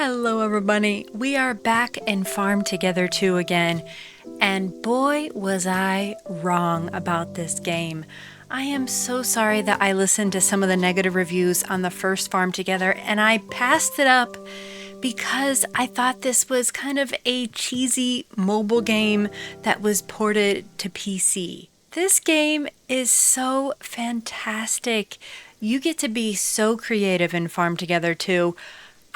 Hello everybody, we are back in Farm Together 2 again, and boy was I wrong about this game. I am so sorry that I listened to some of the negative reviews on the first Farm Together and I passed it up because I thought this was kind of a cheesy mobile game that was ported to PC. This game is so fantastic. You get to be so creative in Farm Together 2.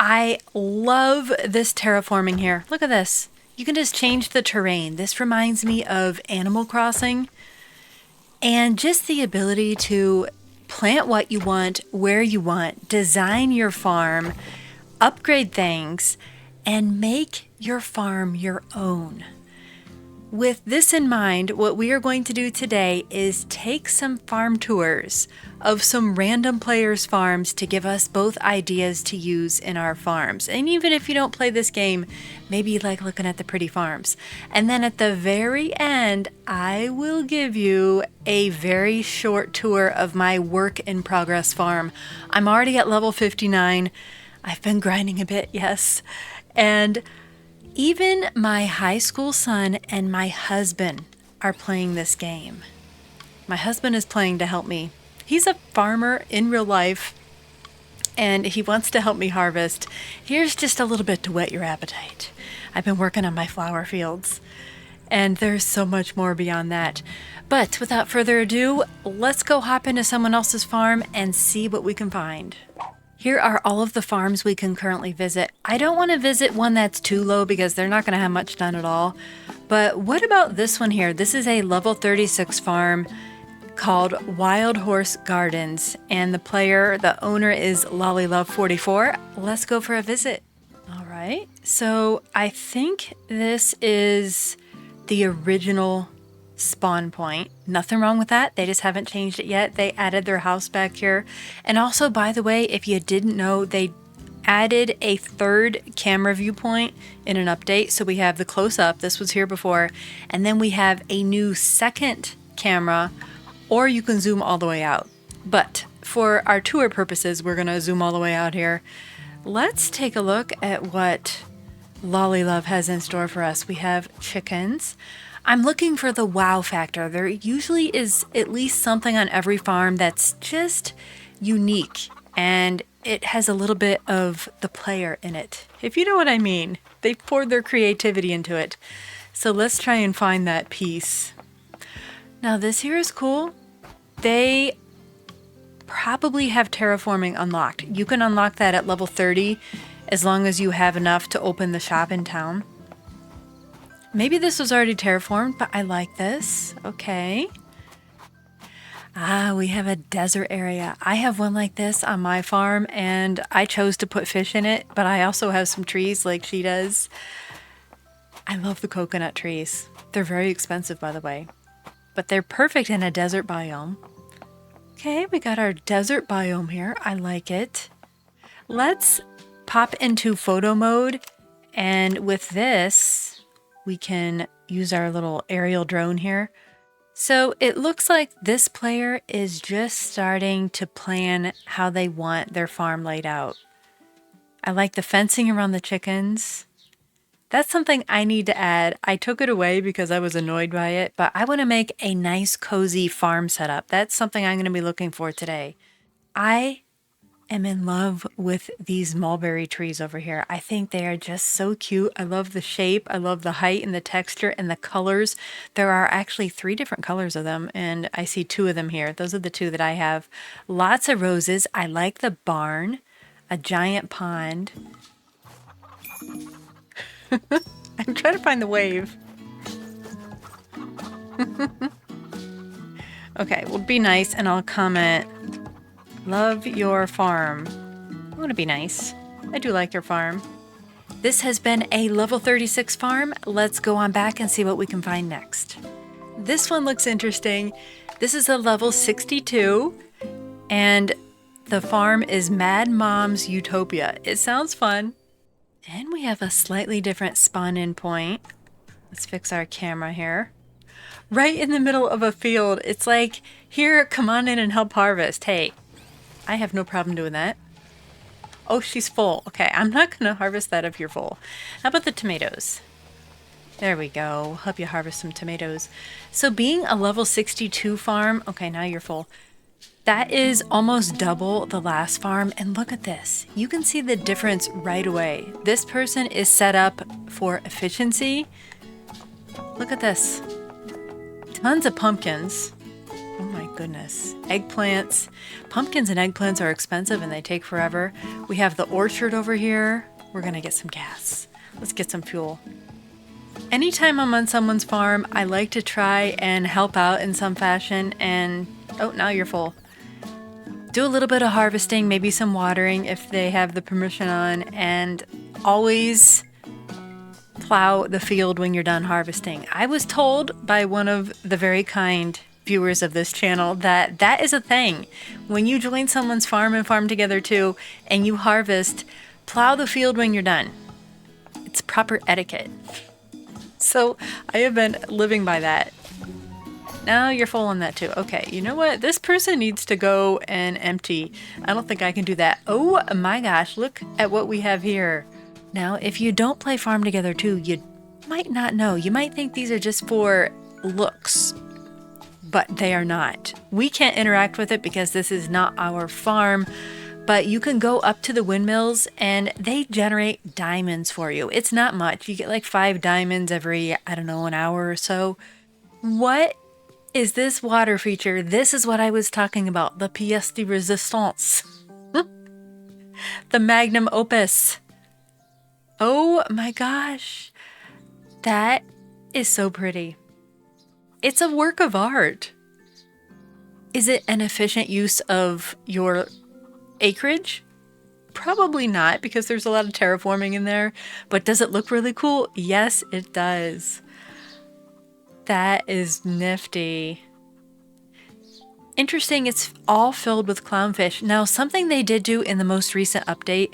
I love this terraforming here. Look at this. You can just change the terrain. This reminds me of Animal Crossing. And just the ability to plant what you want, where you want, design your farm, upgrade things, and make your farm your own. With this in mind, what we are going to do today is take some farm tours of some random players' farms to give us both ideas to use in our farms. And even if you don't play this game, maybe you like looking at the pretty farms. And then at the very end, I will give you a very short tour of my work in progress farm. I'm already at level 59. I've been grinding a bit, yes. And even my high school son and my husband are playing this game. My husband is playing to help me. He's a farmer in real life, and he wants to help me harvest. Here's just a little bit to whet your appetite. I've been working on my flower fields, and there's so much more beyond that. But without further ado, let's go hop into someone else's farm and see what we can find. Here are all of the farms we can currently visit. I don't want to visit one that's too low because they're not going to have much done at all. But what about this one here? This is a level 36 farm called Wild Horse Gardens. And the owner is Lollylove44. Let's go for a visit. All right. So I think this is the original spawn point. Nothing wrong with that. They just haven't changed it yet. They added their house back here. And also, by the way, if you didn't know, they added a third camera viewpoint in an update. So we have the close-up. This was here before. And then we have a new second camera, or you can zoom all the way out. But for our tour purposes, we're going to zoom all the way out here. Let's take a look at what Lollylove has in store for us. We have chickens. I'm looking for the wow factor. There usually is at least something on every farm that's just unique, and it has a little bit of the player in it. If you know what I mean. They poured their creativity into it. So let's try and find that piece. Now this here is cool. They probably have terraforming unlocked. You can unlock that at level 30 as long as you have enough to open the shop in town. Maybe this was already terraformed, but I like this. Okay. We have a desert area. I have one like this on my farm, and I chose to put fish in it, but I also have some trees like she does. I love the coconut trees. They're very expensive, by the way, but they're perfect in a desert biome. Okay, we got our desert biome here. I like it. Let's pop into photo mode, and with this, we can use our little aerial drone here. So it looks like this player is just starting to plan how they want their farm laid out. I like the fencing around the chickens. That's something I need to add. I took it away because I was annoyed by it, but I want to make a nice cozy farm setup. That's something I'm going to be looking for today. I am in love with these mulberry trees over here. I think they are just so cute. I love the shape. I love the height and the texture and the colors. There are actually 3 different colors of them, and I see 2 of them here. Those are the 2 that I have. Lots of roses. I like the barn, a giant pond. I'm trying to find the wave. Okay, well, be nice, and I'll comment, love your farm. I want to be nice. I do like your farm. This has been a level 36 farm. Let's go on back and see what we can find next. This one looks interesting. This is a level 62, and the farm is Mad Mom's Utopia. It sounds fun. And we have a slightly different spawn-in point. Let's fix our camera here. Right in the middle of a field. It's like, here, come on in and help harvest. Hey, I have no problem doing that. Oh, she's full. Okay, I'm not going to harvest that if you're full. How about the tomatoes? There we go. Help you harvest some tomatoes. So being a level 62 farm, okay, now you're full. That is almost double the last farm. And look at this. You can see the difference right away. This person is set up for efficiency. Look at this. Tons of pumpkins. Oh my goodness. Eggplants. Pumpkins and eggplants are expensive and they take forever. We have the orchard over here. We're going to get some gas. Let's get some fuel. Anytime I'm on someone's farm, I like to try and help out in some fashion. And oh, now you're full. Do a little bit of harvesting, maybe some watering if they have the permission on, and always plow the field when you're done harvesting. I was told by one of the very kind viewers of this channel that that is a thing. When you join someone's farm and farm together too, and you harvest, plow the field when you're done. It's proper etiquette. So I have been living by that. Now you're full on that too. Okay, you know what? This person needs to go and empty. I don't think I can do that. Oh my gosh, look at what we have here. Now, if you don't play Farm Together too, you might not know. You might think these are just for looks, but they are not. We can't interact with it because this is not our farm, but you can go up to the windmills and they generate diamonds for you. It's not much. You get like 5 diamonds every, I don't know, an hour or so. What is this water feature? This is what I was talking about. The pièce de résistance. The magnum opus. Oh my gosh. That is so pretty. It's a work of art. Is it an efficient use of your acreage? Probably not, because there's a lot of terraforming in there. But does it look really cool? Yes, it does. That is nifty. Interesting, it's all filled with clownfish. Now, something they did do in the most recent update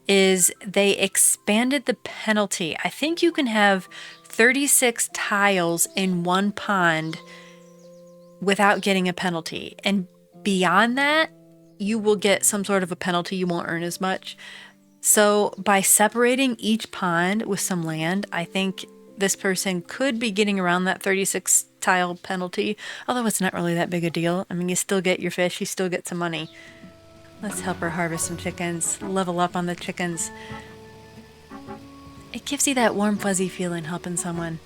is they expanded the penalty. I think you can have 36 tiles in one pond without getting a penalty. And beyond that, you will get some sort of a penalty. You won't earn as much. So by separating each pond with some land, I think this person could be getting around that 36 tile penalty, although it's not really that big a deal. I mean, you still get your fish, you still get some money. Let's help her harvest some chickens, level up on the chickens. It gives you that warm, fuzzy feeling helping someone.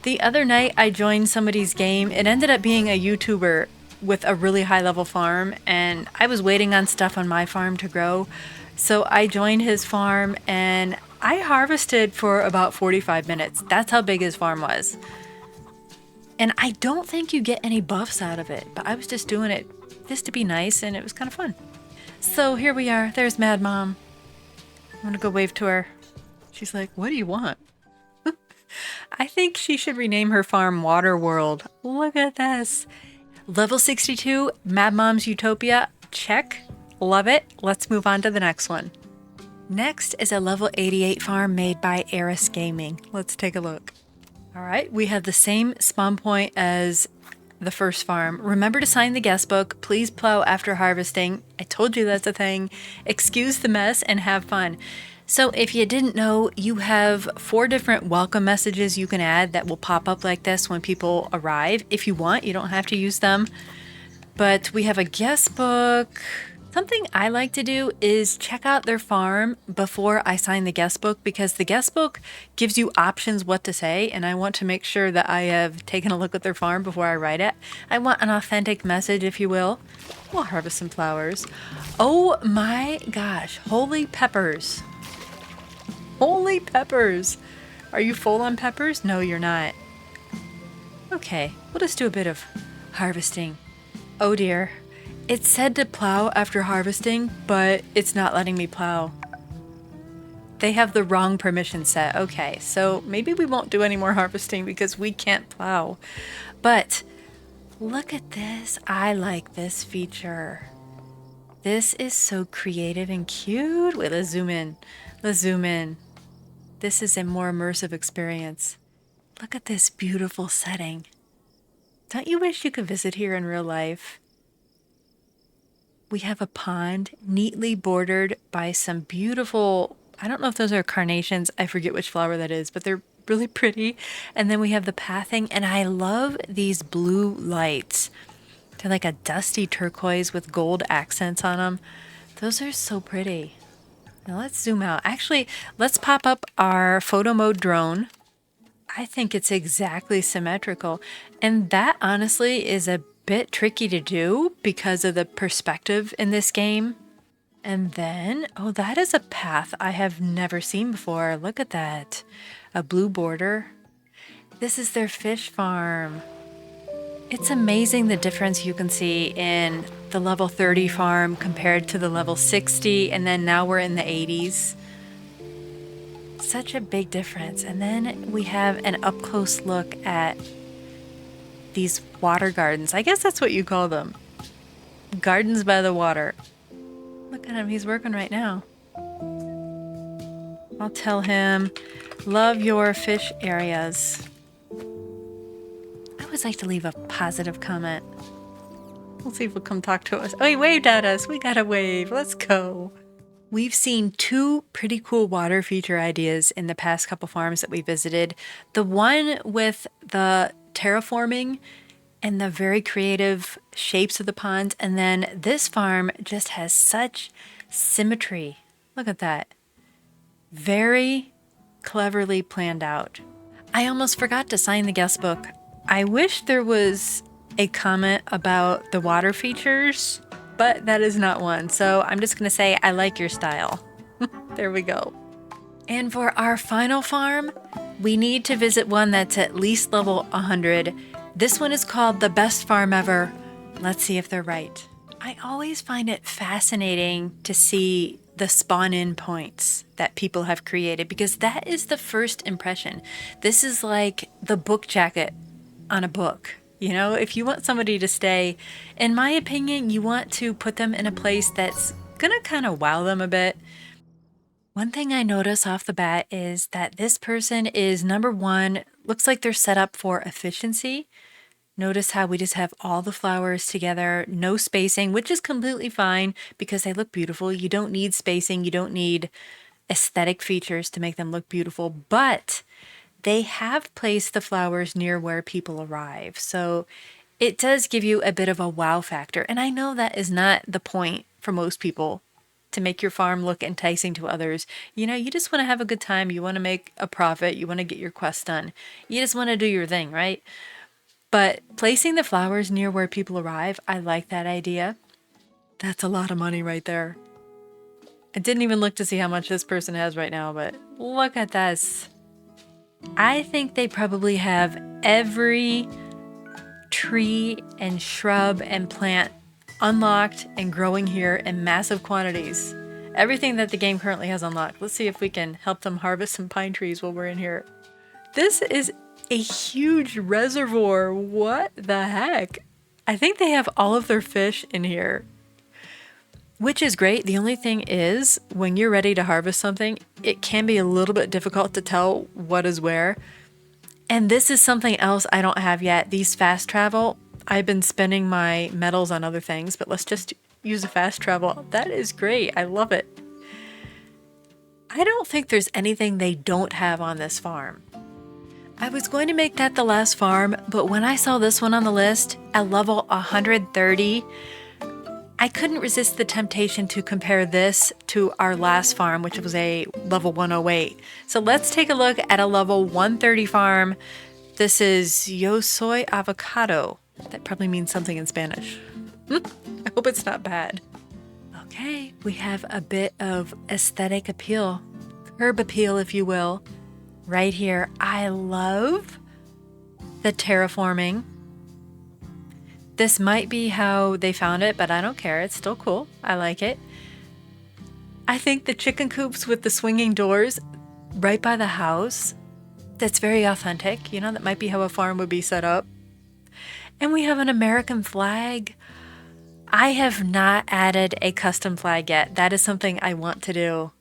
The other night I joined somebody's game. It ended up being a YouTuber with a really high level farm, and I was waiting on stuff on my farm to grow. So I joined his farm and I harvested for about 45 minutes. That's how big his farm was. And I don't think you get any buffs out of it, but I was just doing it just to be nice, and it was kind of fun. So here we are. There's Mad Mom. I'm gonna go wave to her. She's like, what do you want? I think she should rename her farm Water World. Look at this. Level 62, Mad Mom's Utopia. Check. Love it. Let's move on to the next one. Next is a level 88 farm made by Erus Gaming. Let's take a look. All right, we have the same spawn point as the first farm. Remember to sign the guest book. Please plow after harvesting. I told you that's a thing. Excuse the mess and have fun. So if you didn't know, you have 4 different welcome messages you can add that will pop up like this when people arrive. If you want, you don't have to use them. But we have a guest book. Something I like to do is check out their farm before I sign the guest book, because the guest book gives you options what to say, and I want to make sure that I have taken a look at their farm before I write it. I want an authentic message, if you will. We'll harvest some flowers. Oh my gosh, holy peppers. Holy peppers. Are you full on peppers? No, you're not. Okay, we'll just do a bit of harvesting. Oh dear. It said to plow after harvesting, but it's not letting me plow. They have the wrong permission set. Okay, so maybe we won't do any more harvesting because we can't plow. But look at this. I like this feature. This is so creative and cute. Wait, let's zoom in. Let's zoom in. This is a more immersive experience. Look at this beautiful setting. Don't you wish you could visit here in real life? we have a pond neatly bordered by some beautiful, I don't know if those are carnations. I forget which flower that is, but they're really pretty. And then we have the pathing, and I love these blue lights. They're like a dusty turquoise with gold accents on them. Those are so pretty. Now let's zoom out. Actually, let's pop up our photo mode drone. I think it's exactly symmetrical. And that honestly is a bit tricky to do because of the perspective in this game. And then, oh, that is a path I have never seen before. Look at that. A blue border. This is their fish farm. It's amazing the difference you can see in the level 30 farm compared to the level 60, and then now we're in the 80s. Such a big difference. And then we have an up close look at these water gardens. I guess that's what you call them. Gardens by the water. Look at him, he's working right now. I'll tell him, love your fish areas. I always like to leave a positive comment. We'll see if he'll come talk to us. Oh, he waved at us. We got a wave. Let's go. We've seen two pretty cool water feature ideas in the past couple farms that we visited. The one with the terraforming and the very creative shapes of the ponds. And then this farm just has such symmetry. Look at that. Very cleverly planned out. I almost forgot to sign the guest book. I wish there was a comment about the water features, but that is not one. So I'm just going to say, I like your style. There we go. And for our final farm, we need to visit one that's at least level 100. This one is called the best farm ever. Let's see if they're right. I always find it fascinating to see the spawn-in points that people have created because that is the first impression. This is like the book jacket on a book. You know, if you want somebody to stay, in my opinion, you want to put them in a place that's gonna kind of wow them a bit. One thing I notice off the bat is that this person is number one, looks like they're set up for efficiency. Notice how we just have all the flowers together, no spacing, which is completely fine because they look beautiful. You don't need spacing, you don't need aesthetic features to make them look beautiful, but they have placed the flowers near where people arrive. So it does give you a bit of a wow factor. And I know that is not the point for most people, to make your farm look enticing to others. You know, you just want to have a good time. You want to make a profit. You want to get your quest done. You just want to do your thing, right? But placing the flowers near where people arrive, I like that idea. That's a lot of money right there. I didn't even look to see how much this person has right now, but look at this. I think they probably have every tree and shrub and plant unlocked and growing here in massive quantities. Everything that the game currently has unlocked. Let's see if we can help them harvest some pine trees while we're in here. This is a huge reservoir. What the heck? I think they have all of their fish in here, which is great. The only thing is, when you're ready to harvest something, it can be a little bit difficult to tell what is where. And this is something else I don't have yet. These fast travel, I've been spending my metals on other things, but let's just use a fast travel. That is great. I love it. I don't think there's anything they don't have on this farm. I was going to make that the last farm, but when I saw this one on the list at level 130, I couldn't resist the temptation to compare this to our last farm, which was a level 108. So let's take a look at a level 130 farm. This is Yo Soy Avocado. That probably means something in Spanish. I hope it's not bad. Okay, we have a bit of aesthetic appeal, curb appeal, if you will, right here. I love the terraforming. This might be how they found it, but I don't care. It's still cool. I like it. I think the chicken coops with the swinging doors right by the house, that's very authentic. You know, that might be how a farm would be set up. And we have an American flag. I have not added a custom flag yet. That is something I want to do.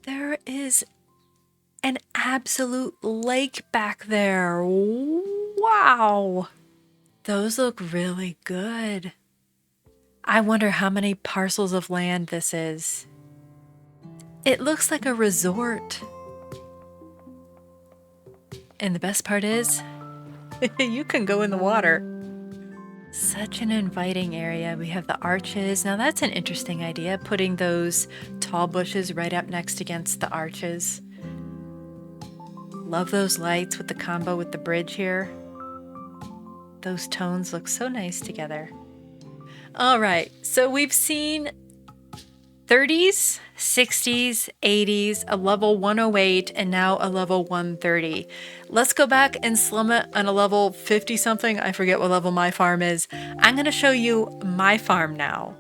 There is an absolute lake back there. Wow. Those look really good. I wonder how many parcels of land this is. It looks like a resort. And the best part is, you can go in the water. Such an inviting area. We have the arches. Now that's an interesting idea, putting those tall bushes right up next against the arches. Love those lights with the combo with the bridge here. Those tones look so nice together. All right, so we've seen 30s, 60s, 80s, a level 108, and now a level 130. Let's go back and slum it on a level 50 something. I forget what level my farm is. I'm going to show you my farm now.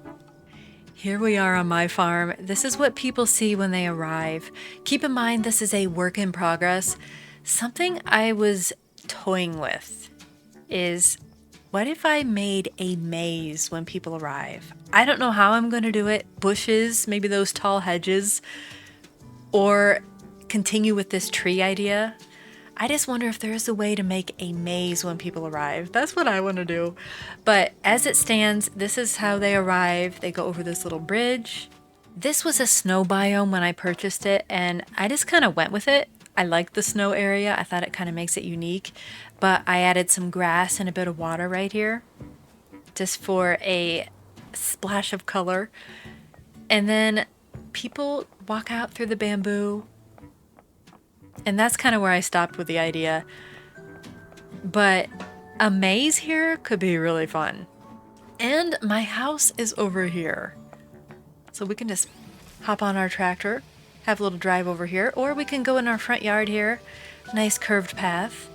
Here we are on my farm. This is what people see when they arrive. Keep in mind, this is a work in progress. Something I was toying with is, what if I made a maze when people arrive? I don't know how I'm going to do it. Bushes, maybe those tall hedges, or continue with this tree idea. I just wonder if there's a way to make a maze when people arrive. That's what I want to do. But as it stands, this is how they arrive. They go over this little bridge. This was a snow biome when I purchased it, and I just kind of went with it. I like the snow area. I thought it kind of makes it unique. But I added some grass and a bit of water right here, just for a splash of color. And then people walk out through the bamboo. And that's kind of where I stopped with the idea. But a maze here could be really fun. And my house is over here. So we can just hop on our tractor, have a little drive over here, or we can go in our front yard here. Nice curved path.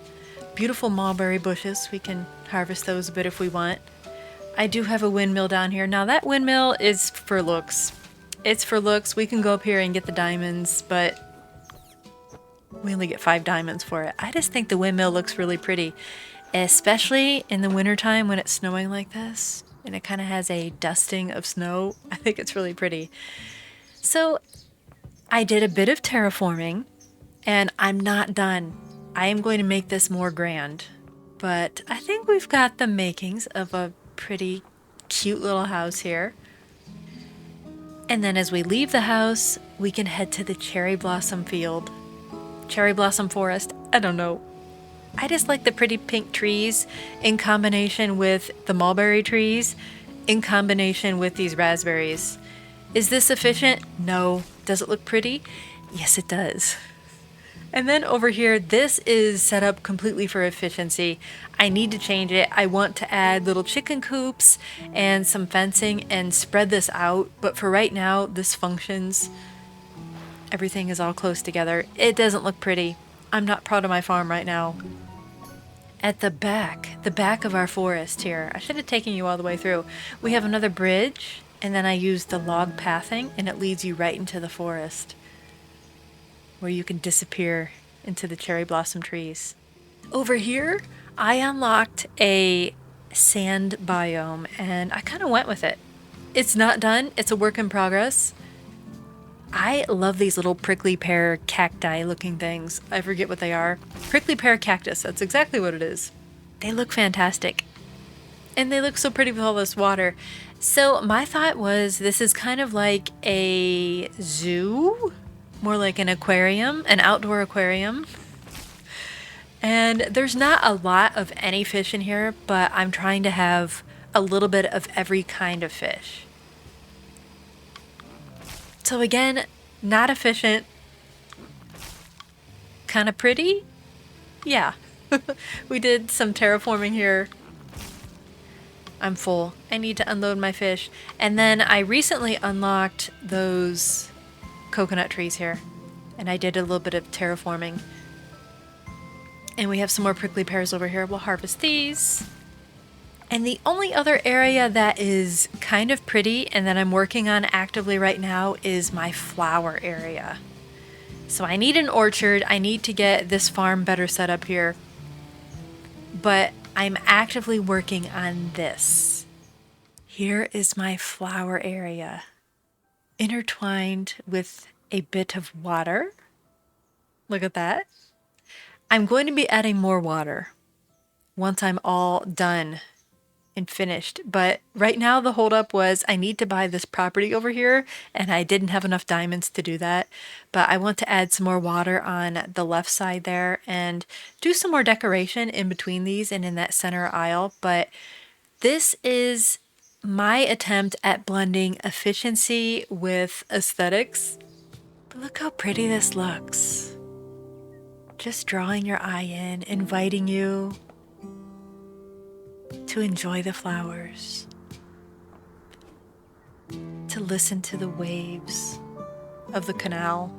Beautiful mulberry bushes. We can harvest those a bit if we want. I do have a windmill down here. Now that windmill is for looks. It's for looks. We can go up here and get the diamonds, but we only get 5 diamonds for it. I just think the windmill looks really pretty, especially in the wintertime when it's snowing like this and it kind of has a dusting of snow. I think it's really pretty. So I did a bit of terraforming and I'm not done. I am going to make this more grand, but I think we've got the makings of a pretty cute little house here. And then as we leave the house, we can head to the cherry blossom field. Cherry blossom forest, I don't know. I just like the pretty pink trees in combination with the mulberry trees, in combination with these raspberries. Is this efficient? No. Does it look pretty? Yes, it does. And then over here, this is set up completely for efficiency. I need to change it. I want to add little chicken coops and some fencing and spread this out. But for right now, this functions. Everything is all close together. It doesn't look pretty. I'm not proud of my farm right now. At the back of our forest here, I should have taken you all the way through. We have another bridge, and then I used the log pathing, and it leads you right into the forest, where you can disappear into the cherry blossom trees. Over here, I unlocked a sand biome, and I kind of went with it. It's not done. It's a work in progress. I love these little prickly pear cacti looking things. I forget what they are. Prickly pear cactus. That's exactly what it is. They look fantastic. And they look so pretty with all this water. So my thought was, this is kind of like a zoo, more like an aquarium, an outdoor aquarium. And there's not a lot of any fish in here, but I'm trying to have a little bit of every kind of fish. So again, not efficient, kind of pretty. Yeah, we did some terraforming here. I'm full. I need to unload my fish. And then I recently unlocked those coconut trees here, and I did a little bit of terraforming. And we have some more prickly pears over here. We'll harvest these. And the only other area that is kind of pretty and that I'm working on actively right now is my flower area. So I need an orchard. I need to get this farm better set up here. But I'm actively working on this. Here is my flower area, intertwined with a bit of water. Look at that. I'm going to be adding more water once I'm all done and finished. But right now the holdup was I need to buy this property over here, and I didn't have enough diamonds to do that. But I want to add some more water on the left side there and do some more decoration in between these and in that center aisle. But this is my attempt at blending efficiency with aesthetics. But look how pretty this looks. Just drawing your eye in, inviting you to enjoy the flowers, to listen to the waves of the canal,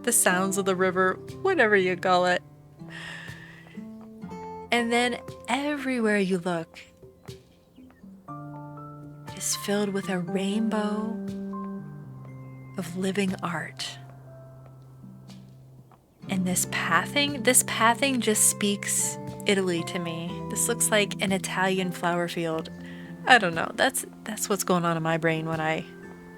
the sounds of the river, whatever you call it. And then everywhere you look, it is filled with a rainbow of living art. And this pathing just speaks Italy to me. This looks like an Italian flower field. I don't know. That's what's going on in my brain when I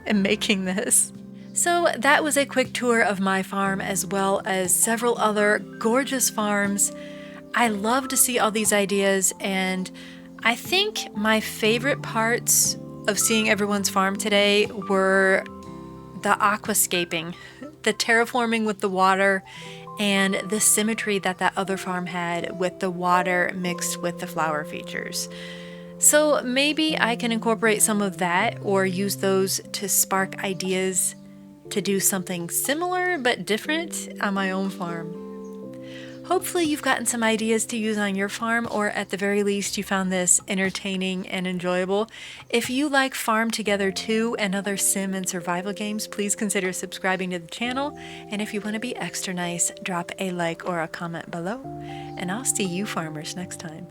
am making this. So that was a quick tour of my farm as well as several other gorgeous farms. I love to see all these ideas, and I think my favorite parts of seeing everyone's farm today were the aquascaping, the terraforming with the water, and the symmetry that that other farm had with the water mixed with the flower features. So maybe I can incorporate some of that or use those to spark ideas to do something similar but different on my own farm. Hopefully you've gotten some ideas to use on your farm, or at the very least you found this entertaining and enjoyable. If you like Farm Together 2 and other sim and survival games, please consider subscribing to the channel. And if you want to be extra nice, drop a like or a comment below. And I'll see you farmers next time.